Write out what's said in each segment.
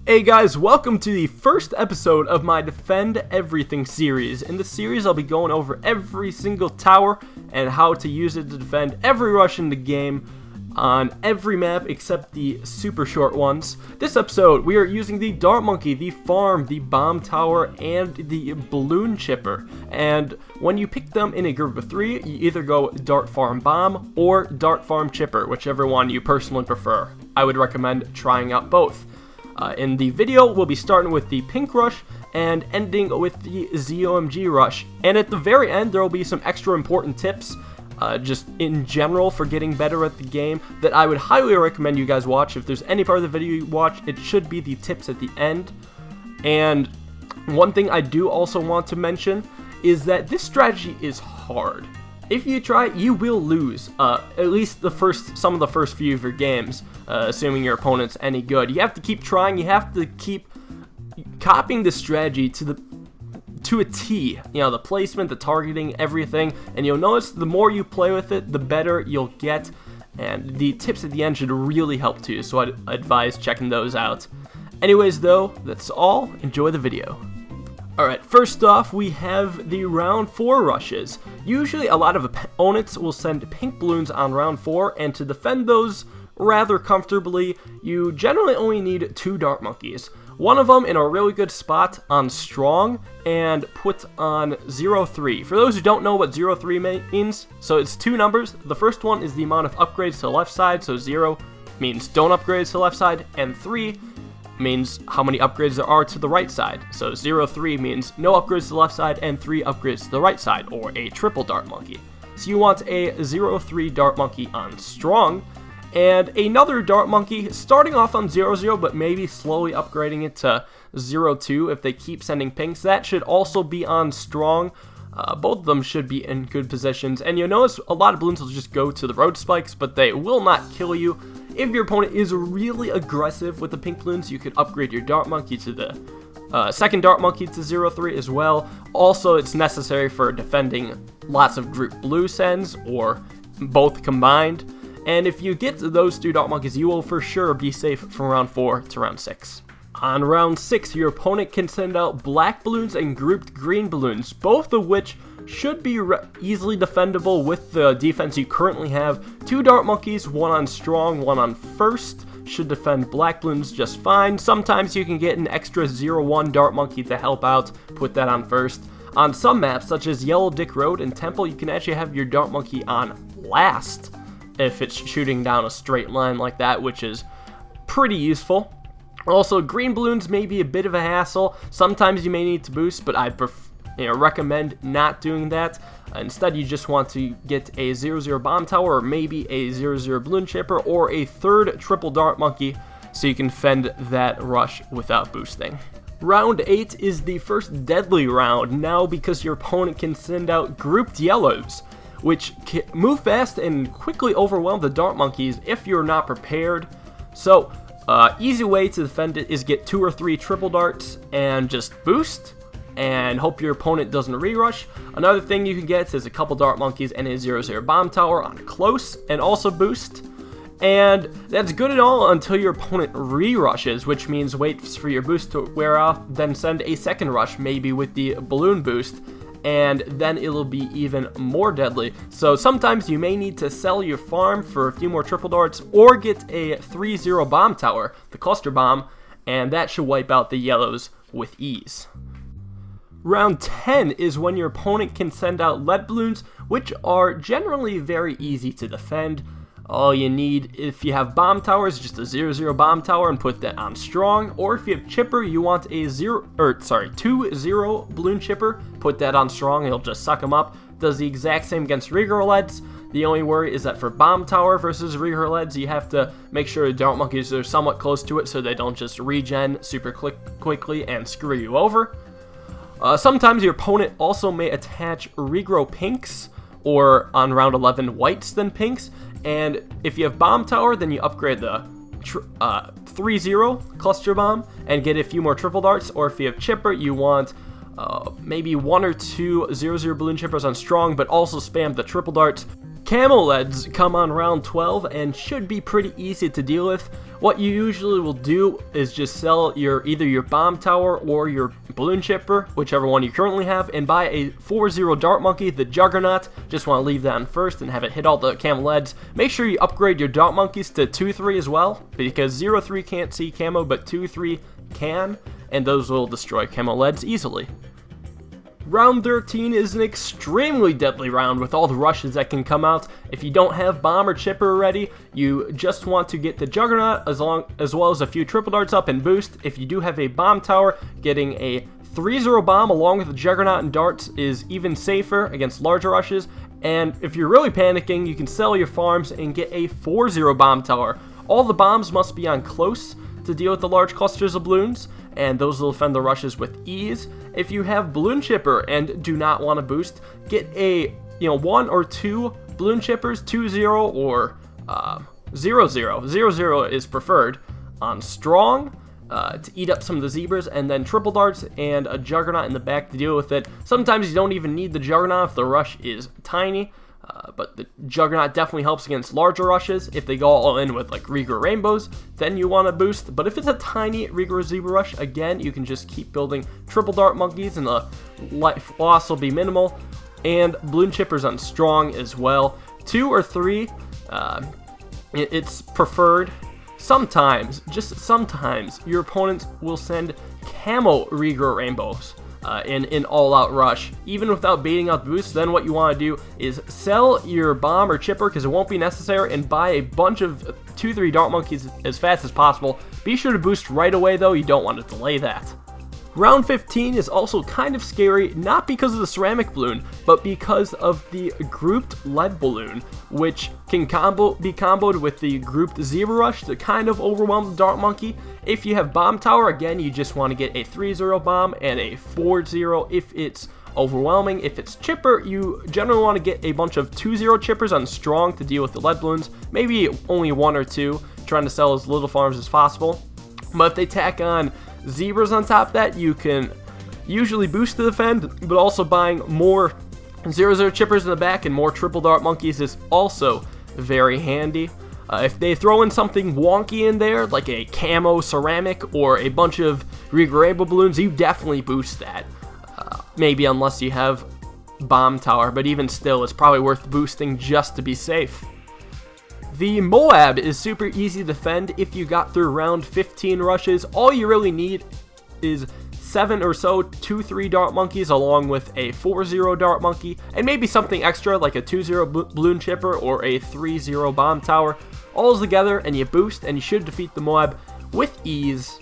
Hey guys, welcome to the first episode of my Defend Everything series. In this series, I'll be going over every single tower and how to use it to defend every rush in the game on every map except the super short ones. This episode, we are using the Dart Monkey, the Farm, the Bomb Tower, and the Balloon Chipper. And when you pick them in a group of 3, you either go Dart Farm Bomb or Dart Farm Chipper, whichever one you personally prefer. I would recommend trying out both. In the video, we'll be starting with the Pink Rush and ending with the ZOMG Rush. And at the very end, there will be some extra important tips, just in general for getting better at the game, that I would highly recommend you guys watch. If there's any part of the video you watch, it should be the tips at the end. And one thing I do also want to mention is that this strategy is hard. If you try it, you will lose, at least some of the first few of your games, assuming your opponent's any good. You have to keep trying, you have to keep copying the strategy to a T. You know, the placement, the targeting, everything, and you'll notice the more you play with it, the better you'll get, and the tips at the end should really help too, so I'd advise checking those out. Anyways though, that's all. Enjoy the video. Alright, first off, we have the round 4 rushes. Usually a lot of opponents will send pink balloons on round 4, and to defend those rather comfortably, you generally only need 2 Dart Monkeys. One of them in a really good spot on strong, and put on 0-3. For those who don't know what 0-3 means, so it's 2 numbers. The first one is the amount of upgrades to the left side, so 0 means don't upgrade to the left side, and 3 means how many upgrades there are to the right side. So 0-3 means no upgrades to the left side and 3 upgrades to the right side, or a triple Dart Monkey. So you want a 0-3 Dart Monkey on strong, and another Dart Monkey starting off on 0-0 but maybe slowly upgrading it to 0-2 if they keep sending pinks. That should also be on strong. Both of them should be in good positions, and you'll notice a lot of balloons will just go to the road spikes, but they will not kill you. If your opponent is really aggressive with the pink balloons, you could upgrade your Dart Monkey to the second Dart Monkey to 0-3 as well. Also, it's necessary for defending lots of group blue sends, or both combined. And if you get those 2 Dart Monkeys, you will for sure be safe from round 4 to round 6. On round 6, your opponent can send out black balloons and grouped green balloons, both of which should be easily defendable with the defense you currently have. 2 Dart Monkeys, one on strong, one on first, should defend black balloons just fine. Sometimes you can get an extra 0-1 Dart Monkey to help out, put that on first. On some maps, such as Yellow Dick Road and Temple, you can actually have your Dart Monkey on last if it's shooting down a straight line like that, which is pretty useful. Also, green balloons may be a bit of a hassle. Sometimes you may need to boost, but I'd recommend not doing that. Instead, you just want to get a 0-0 Bomb Tower, or maybe a 0-0 Balloon Chipper, or a third triple Dart Monkey, so you can fend that rush without boosting. Round 8 is the first deadly round now, because your opponent can send out grouped yellows, which can move fast and quickly overwhelm the Dart Monkeys if you're not prepared. So, easy way to defend it is get 2 or 3 triple darts and just boost, and hope your opponent doesn't re-rush. Another thing you can get is a couple Dart Monkeys and a 0-0 Bomb Tower on close, and also boost. And that's good and all until your opponent re-rushes, which means wait for your boost to wear off, then send a second rush, maybe with the balloon boost, and then it'll be even more deadly. So sometimes you may need to sell your farm for a few more triple darts, or get a 3-0 Bomb Tower, the cluster bomb, and that should wipe out the yellows with ease. Round 10 is when your opponent can send out lead balloons, which are generally very easy to defend. All you need, if you have bomb towers, just a 0-0 Bomb Tower and put that on strong, or if you have chipper, you want a 2-0 Balloon Chipper, put that on strong, it'll just suck them up. Does the exact same against Regal Leads. The only worry is that for Bomb Tower versus Regal Leads, you have to make sure the Dart Monkeys are somewhat close to it so they don't just regen super quickly and screw you over. Sometimes your opponent also may attach regrow pinks, or on round 11 whites then pinks, and if you have Bomb Tower, then you upgrade the 3-0 cluster bomb and get a few more triple darts, or if you have chipper, you want maybe 1 or 2 0-0 balloon chippers on strong, but also spam the triple darts. Camel leads come on round 12 and should be pretty easy to deal with. What you usually will do is just sell either your bomb tower or your balloon chipper, whichever one you currently have, and buy a 4-0 dart monkey, the Juggernaut. Just want to leave that on first and have it hit all the camo leads. Make sure you upgrade your dart monkeys to 2-3 as well, because 0-3 can't see camo, but 2-3 can, and those will destroy camo leads easily. Round 13 is an extremely deadly round with all the rushes that can come out. If you don't have bomb or chipper ready, you just want to get the Juggernaut as well as a few triple darts up and boost. If you do have a bomb tower, getting a 3-0 bomb along with the Juggernaut and darts is even safer against larger rushes. And if you're really panicking, you can sell your farms and get a 4-0 bomb tower. All the bombs must be on close to deal with the large clusters of balloons, and those will defend the rushes with ease. If you have balloon chipper and do not want to boost, get a 1 or 2 balloon chippers, 2-0 or 0-0. 0-0 is preferred on strong to eat up some of the zebras, and then triple darts and a Juggernaut in the back to deal with it. Sometimes you don't even need the Juggernaut if the rush is tiny. But the Juggernaut definitely helps against larger rushes. If they go all in with like Reaver Rainbows, then you want to boost. But if it's a tiny Reaver Zebra rush, again, you can just keep building triple dart monkeys and the life loss will be minimal. And balloon chippers on strong as well. 2 or 3, it's preferred. Sometimes, just sometimes, your opponents will send camo Reaver Rainbows in an all-out rush, even without baiting out the boost. Then what you want to do is sell your bomb or chipper because it won't be necessary, and buy a bunch of 2-3 dart monkeys as fast as possible. Be sure to boost right away though, you don't want to delay that. Round 15 is also kind of scary, not because of the ceramic balloon, but because of the grouped lead balloon, which can be comboed with the grouped zebra rush to kind of overwhelm the dart monkey. If you have bomb tower, again, you just want to get a 3-0 bomb and a 4-0 if it's overwhelming. If it's chipper, you generally want to get a bunch of 2-0 chippers on strong to deal with the lead balloons, maybe only 1 or 2, trying to sell as little farms as possible. But if they tack on zebras on top of that, you can usually boost to defend, but also buying more 0-0 chippers in the back and more triple dart monkeys is also very handy. If they throw in something wonky in there, like a camo ceramic or a bunch of Reaver Rainbow balloons, you definitely boost that. Maybe unless you have bomb tower, but even still, it's probably worth boosting just to be safe. The Moab is super easy to defend if you got through round 15 rushes. All you really need is 7 or so 2-3 dart monkeys along with a 4-0 dart monkey, and maybe something extra like a 2-0 balloon chipper or a 3-0 bomb tower. All together and you boost, and you should defeat the Moab with ease.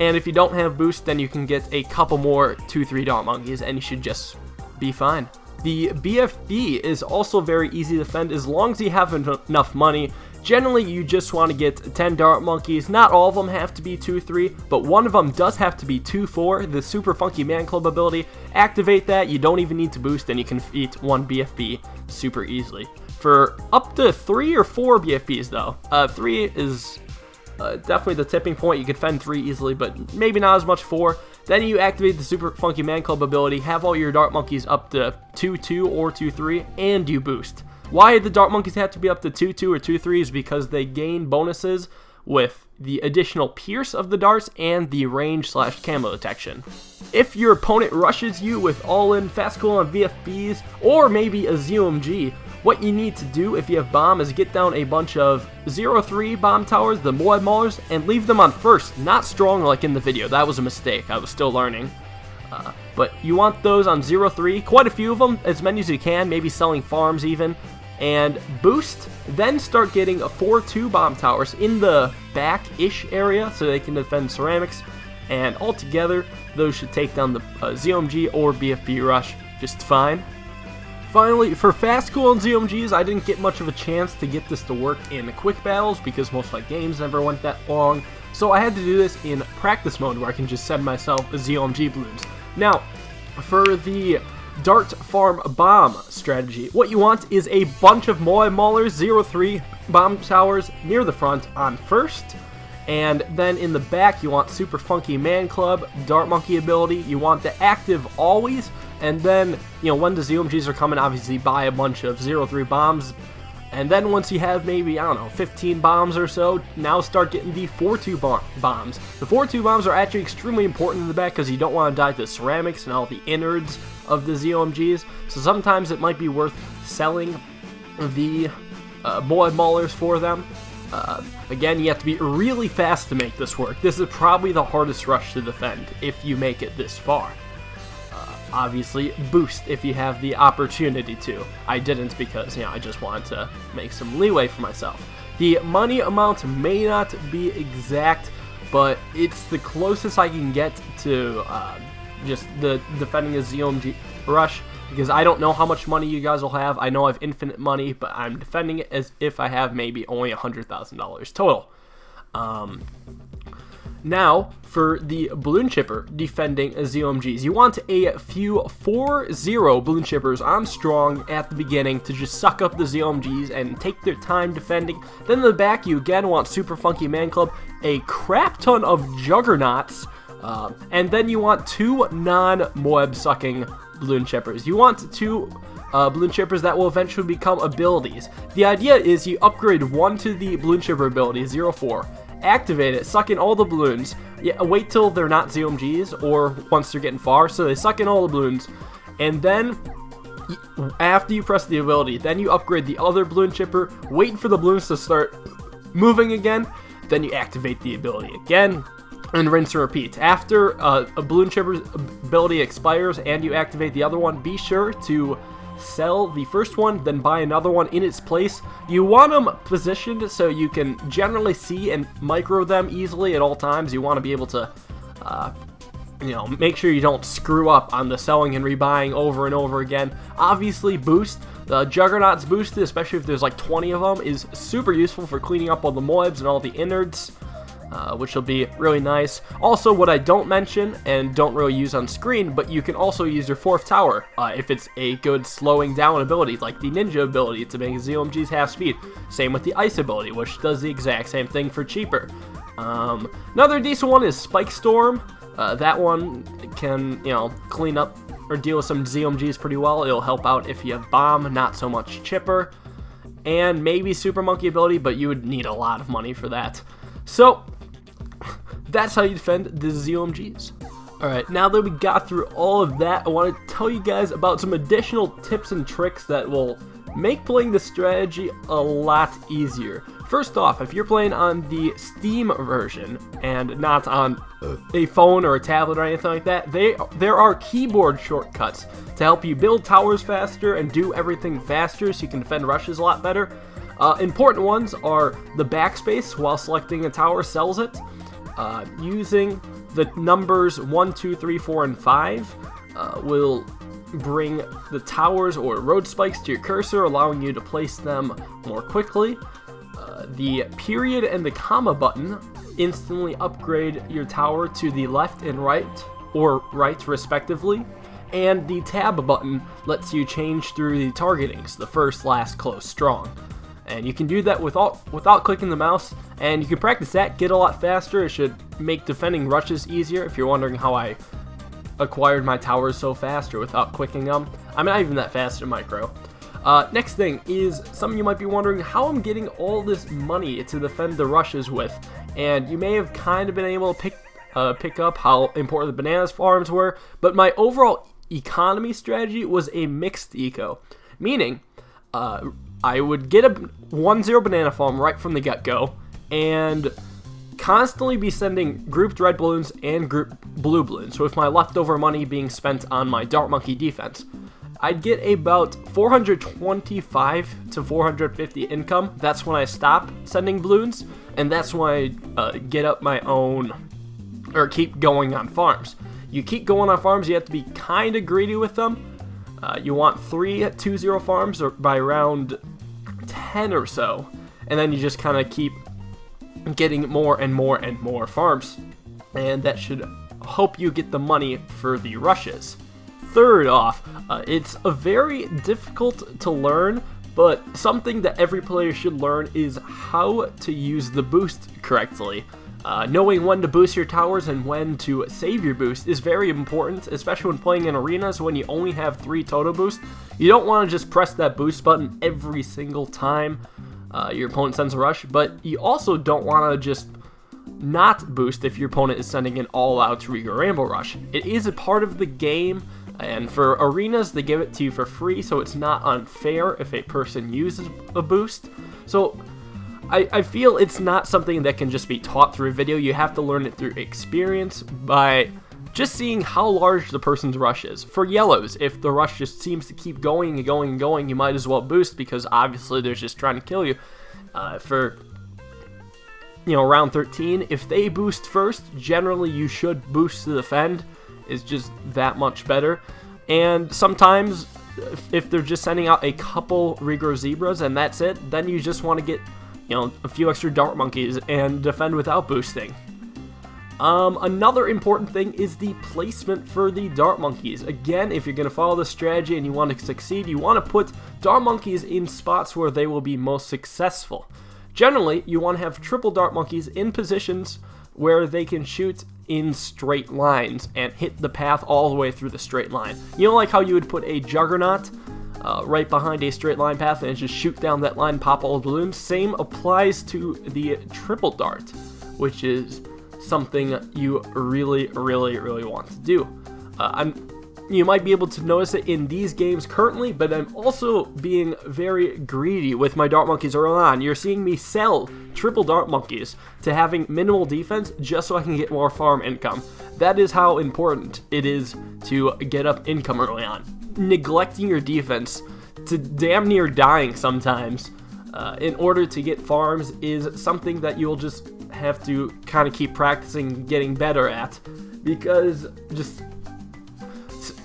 And if you don't have boost, then you can get a couple more 2-3 dart monkeys and you should just be fine. The BFB is also very easy to defend as long as you have enough money. Generally, you just want to get 10 dart monkeys. Not all of them have to be 2-3, but one of them does have to be 2-4, the Super Funky Man Club ability. Activate that, you don't even need to boost, and you can defeat one BFB super easily. For up to 3 or 4 BFBs though, 3 is definitely the tipping point. You can defend 3 easily, but maybe not as much 4. Then you activate the Super Funky Man Club ability, have all your dart monkeys up to 2-2 or 2-3, and you boost. Why the dart monkeys have to be up to 2-2 or 2-3 is because they gain bonuses with the additional pierce of the darts and the range/camo detection. If your opponent rushes you with all-in fast cool on VFBs or maybe a ZOMG, what you need to do if you have bomb is get down a bunch of 0-3 bomb towers, the Moab Maulers, and leave them on first, not strong like in the video. That was a mistake. I was still learning. But you want those on 0-3, quite a few of them, as many as you can, maybe selling farms even, and boost, then start getting a 4-2 bomb towers in the back-ish area so they can defend ceramics, and altogether, those should take down the ZOMG or BFB rush just fine. Finally, for fast cool and ZOMGs, I didn't get much of a chance to get this to work in quick battles because most of my games never went that long, so I had to do this in practice mode where I can just send myself a ZOMG balloons. Now, for the Dart Farm Bomb strategy, what you want is a bunch of Moab Maulers 0-3 bomb towers near the front on first, and then in the back you want Super Funky Man Club, Dart Monkey ability, you want the active always, and then, when the ZOMGs are coming, obviously buy a bunch of 0-3 bombs And then once you have maybe, I don't know, 15 bombs or so, now start getting the 4-2 bombs. The 4-2 bombs are actually extremely important in the back because you don't want to die to ceramics and all the innards of the ZOMGs. So sometimes it might be worth selling the Moab Maulers for them. Again, you have to be really fast to make this work. This is probably the hardest rush to defend if you make it this far. Obviously, boost if you have the opportunity to. I didn't because, I just wanted to make some leeway for myself. The money amount may not be exact, but it's the closest I can get to just the defending a ZOMG rush, because I don't know how much money you guys will have. I know I have infinite money, but I'm defending it as if I have maybe only $100,000 total. Now, for the balloon chipper defending ZOMGs, you want a few 4-0 balloon chippers on strong at the beginning to just suck up the ZOMGs and take their time defending. Then in the back, you again want Super Funky Man Club, a crap ton of juggernauts, and then you want 2 non-Moab sucking balloon chippers. You want 2 balloon chippers that will eventually become abilities. The idea is you upgrade 1 to the balloon chipper ability, 0-4. Activate it, suck in all the balloons. Yeah, wait till they're not ZOMGs or once they're getting far, so they suck in all the balloons. And then, after you press the ability, then you upgrade the other balloon chipper, wait for the balloons to start moving again, then you activate the ability again, and rinse and repeat. After a balloon chipper's ability expires and you activate the other one, be sure to sell the first one, then buy another one in its place. You want them positioned so you can generally see and micro them easily at all times. You want to be able to, make sure you don't screw up on the selling and rebuying over and over again. Obviously, boost. The Juggernauts boosted, especially if there's like 20 of them, is super useful for cleaning up all the Moabs and all the innards. Which will be really nice. Also, what I don't mention and don't really use on screen, but you can also use your 4th tower if it's a good slowing down ability, like the ninja ability to make ZOMGs half speed. Same with the ice ability, which does the exact same thing for cheaper. Another decent one is Spike Storm. That one can, clean up or deal with some ZOMGs pretty well. It'll help out if you have Bomb, not so much Chipper. And maybe Super Monkey ability, but you would need a lot of money for that. So, that's how you defend the ZOMGs. Alright, now that we got through all of that, I want to tell you guys about some additional tips and tricks that will make playing the strategy a lot easier. First off, if you're playing on the Steam version and not on a phone or a tablet or anything like that, there are keyboard shortcuts to help you build towers faster and do everything faster so you can defend rushes a lot better. Important ones are the backspace while selecting a tower sells it. Using the numbers 1, 2, 3, 4, and 5 will bring the towers or road spikes to your cursor, allowing you to place them more quickly. The period and the comma button instantly upgrade your tower to the left and right, or right respectively. And the tab button lets you change through the targetings, the first, last, close, strong. And you can do that without clicking the mouse, and you can practice that, get a lot faster. It should make defending rushes easier if you're wondering how I acquired my towers so fast or without clicking them. I'm not even that fast in Micro. Next thing is, some of you might be wondering how I'm getting all this money to defend the rushes with, and you may have kind of been able to pick up how important the bananas farms were, but my overall economy strategy was a mixed eco, meaning I would get a 1-0 banana farm right from the get-go, and constantly be sending grouped red balloons and grouped blue balloons, with my leftover money being spent on my Dart Monkey defense. I'd get about 425 to 450 income. That's when I stop sending balloons, and that's when I get up my own, or keep going on farms. You keep going on farms, you have to be kind of greedy with them. You want 3 2-0 farms by round 10 or so, and then you just kind of keep getting more and more and more farms, and that should help you get the money for the rushes. Third off, it's a very difficult to learn, but something that every player should learn is how to use the boost correctly. Knowing when to boost your towers and when to save your boost is very important, especially when playing in arenas when you only have 3 total boosts. You don't want to just press that boost button every single time your opponent sends a rush, but you also don't want to just not boost if your opponent is sending an all-out Rigo Rambo rush. It is a part of the game, and for arenas they give it to you for free, so it's not unfair if a person uses a boost. So I feel it's not something that can just be taught through a video. You have to learn it through experience by just seeing how large the person's rush is. For yellows, if the rush just seems to keep going and going and going, you might as well boost because obviously they're just trying to kill you. For round 13, if they boost first, generally you should boost to defend. It's just that much better. And sometimes if they're just sending out a couple Rigo Zebras and that's it, then you just want to get a few extra Dart Monkeys and defend without boosting. Another important thing is the placement for the Dart Monkeys. Again, if you're going to follow this strategy and you want to succeed, you want to put Dart Monkeys in spots where they will be most successful. Generally, you want to have triple Dart Monkeys in positions where they can shoot in straight lines and hit the path all the way through the straight line. Like how you would put a Juggernaut right behind a straight line path and just shoot down that line and pop all the balloons. Same applies to the triple dart, which is something you really want to do. You might be able to notice it in these games currently, but I'm also being very greedy with my Dart Monkeys early on. You're seeing me sell triple Dart Monkeys to having minimal defense just so I can get more farm income. That is how important it is to get up income early on. Neglecting your defense to damn near dying sometimes in order to get farms is something that you'll just have to kind of keep practicing getting better at, because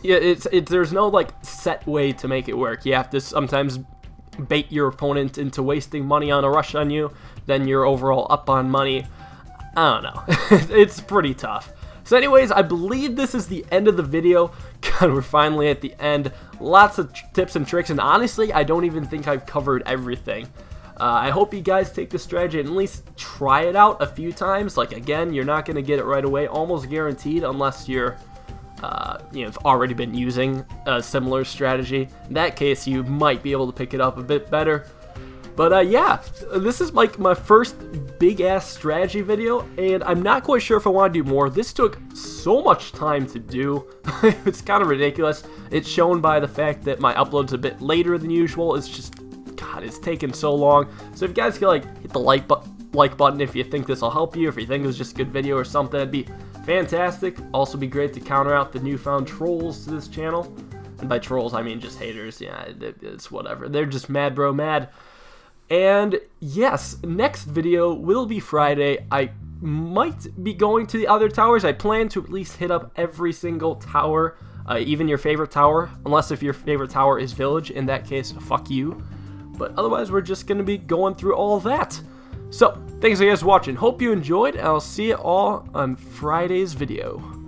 there's no set way to make it work. You have to sometimes bait your opponent into wasting money on a rush on you, then you're overall up on money. I don't know. It's pretty tough. So anyways, I believe this is the end of the video. God, we're finally at the end. Lots of tips and tricks, and honestly, I don't even think I've covered everything. I hope you guys take this strategy and at least try it out a few times. Again, you're not going to get it right away, almost guaranteed, unless you're have already been using a similar strategy. In that case, you might be able to pick it up a bit better. But yeah, this is my first big-ass strategy video, and I'm not quite sure if I want to do more. This took so much time to do. It's kind of ridiculous. It's shown by the fact that my upload's a bit later than usual. It's just, God, it's taken so long. So if you guys could hit the like button if you think this will help you, if you think it was just a good video or something, that'd be fantastic. Also be great to counter out the newfound trolls to this channel. And by trolls, I mean just haters. Yeah, it's whatever. They're just mad bro mad. And yes, next video will be Friday. I might be going to the other towers. I plan to at least hit up every single tower, even your favorite tower, unless if your favorite tower is village. In that case, fuck you. But otherwise, we're just going to be going through all of that. So, thanks guys for watching. Hope you enjoyed, and I'll see you all on Friday's video.